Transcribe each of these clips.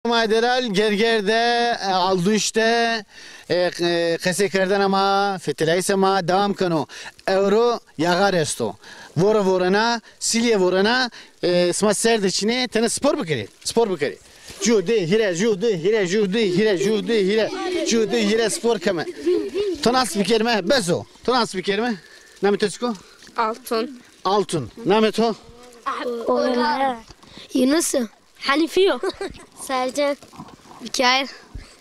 Maderal gergerde alduşte قصه کردن ما فتلایس ما دوام کنو اورو یاغار استو ورنا سیلی ورنا اسم سرد چینه تن سپور بکری جوده هیره سپور keme تناس بکرمه بزو تناس بکرمه نامت اسکو altın نامت هو Yunus Hanifiyo Sercan Mikail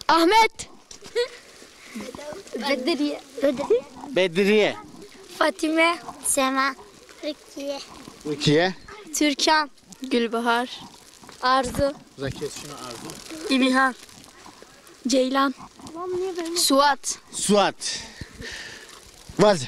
Ahmet Bedriye Fatime Sema Rukiye Türkan Gülbahar Arzu Zakiye şunu Arzu İmihan Ceylan Suat Vaz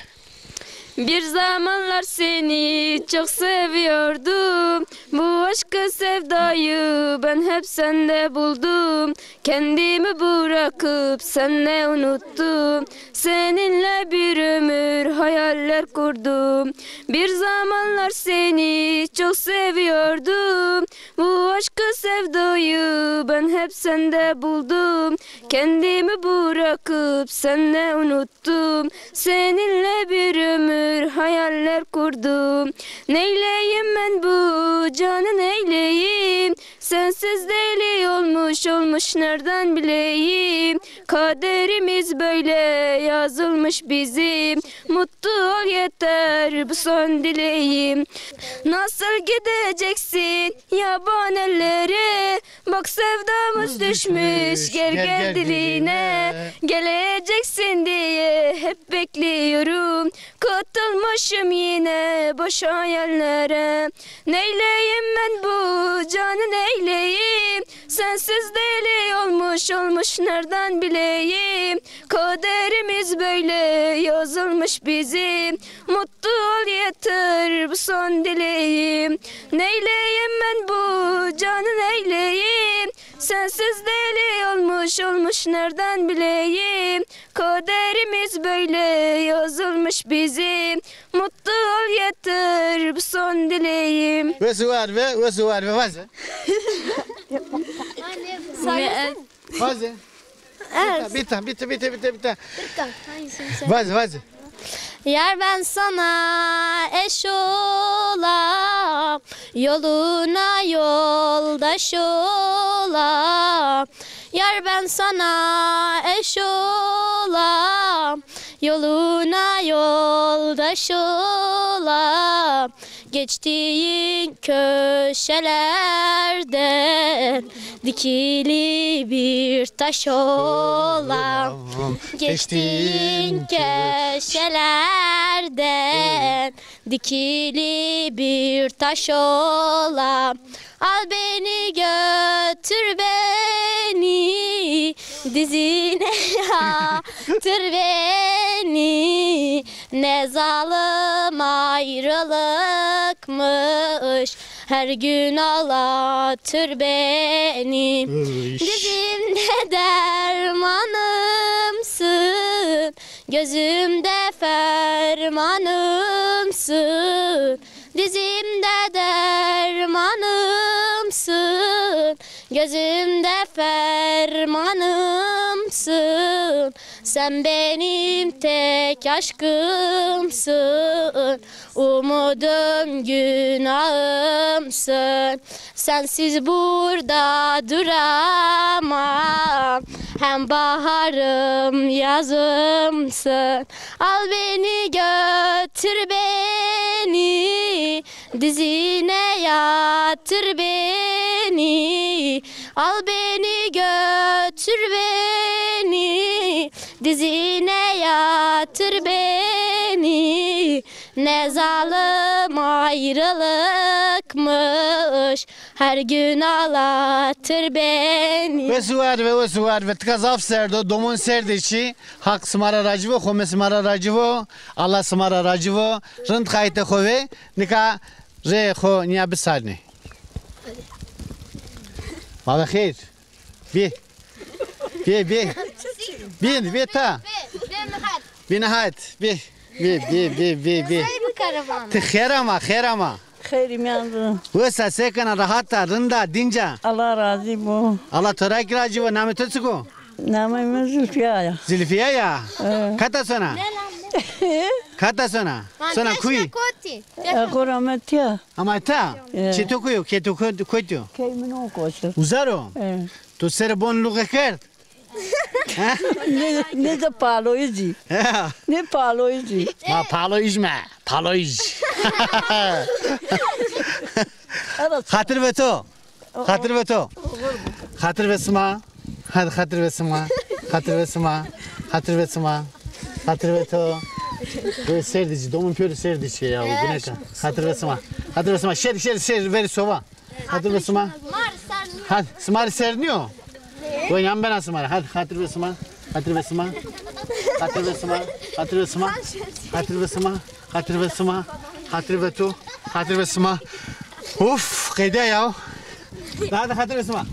Bir zamanlar seni çok seviyordum. Bu aşkı sevdayı ben hep sende buldum. Kendimi bırakıp seninle unuttum. Seninle bir ömür hayaller kurdum. Bir zamanlar seni çok seviyordum. Bu aşkı sevdayı ben hep sende buldum. Kendimi bırakıp seninle unuttum. Seninle bir ömür hayaller kurdum. Neyleyim ben bu canı neyleyim? Sensiz deli olmuş nereden bileyim? Kaderimiz böyle yazılmış bizim. Mutlu ol yeter bu son dileğim. Nasıl gideceksin yaban ellere? Bak sevdamız düşmüş gel diline. Geleceksin diye hep bekliyorum. Katılmışım yine boş hayallere. Neyleyim ben bu canı neyleyim? Sensiz deli olmuş nereden bileyim? Kaderimiz böyle yazılmış bizim. Mutlu ol yeter bu son dileğim. Neyleyim ben bu canı neyleyim? Sensiz deli olmuş nereden bileyim? Kaderimiz böyle yazılmış bizim. Mutlu ol yeter bu son dileğim. Ve suvar ve vaz vaz bitti vaz Yar ben sana eş olam, yoluna yoldaş olam. Yar ben sana eş olam, yoluna yoldaş olam. Geçtiğin köşelerden dikili bir taş olam. Geçtiğin köşelerden dikili bir taş olam. Al beni götür beni dizine yatır beni. Ne zalim ayrılıkmış, her gün ağlatır beni. Dizimde dermanımsın, gözümde fermanımsın. Dizimde dermanımsın, gözümde fermanımsın. Sen benim tek aşkımsın, umudum günahımsın. Sensiz burada duramam, hem baharım yazımsın. Al beni götür beni, dizine yatır beni. Al beni götür beni, dizine yatır beni. Ne zalim ayrılıkmış, her gün ağlatır beni. Ve suvar ve tkazaf serdo domun serdeçi hak smara racvo khome smara racvo Allah smara racvo rınd khayte khove nika re kho niya bisalni Valla khair bi ta bi nihayet bi Karavan. khairama Xeyrim yandı. Vesa sekana rahata rında dinca. Allah razı bu. Allah torak racı ve namı tutsuku. Namımız Zülfiye. Zilfiye ya. Kata sona. Kata sona. Sona kuy. Koramet ya. Ama ta. Çeto kuyu. Keto koydu. Keymin o koşur. Uzaro. Tu ser bon luğe kert. Ne de paloyucu. Ne paloyucu. Ma palo izme. Palo iz. Hatır ve to. Hatır ve to. Hatır ve sma. Hadi hatır ve sma. Hatır ve sma. Hatır ve sma. Hatır ve to. Böyle serdici. Domun pörü serdici ya. Bu ne kan? Hatır ve sma. Hatır ve sma. Şer veri sova. Hatır ve sma. Hadi smar serniyor. Bu yan ben asmar. Hadi hatır ve sma. Hatır ve sma. Hatır ve sma. Hatır ve sma. Hatır ve sma. Hatır ve sma. Hatır ve to. Hatır ve sma. Uf, kayda ya. Daha da hatır ve sma.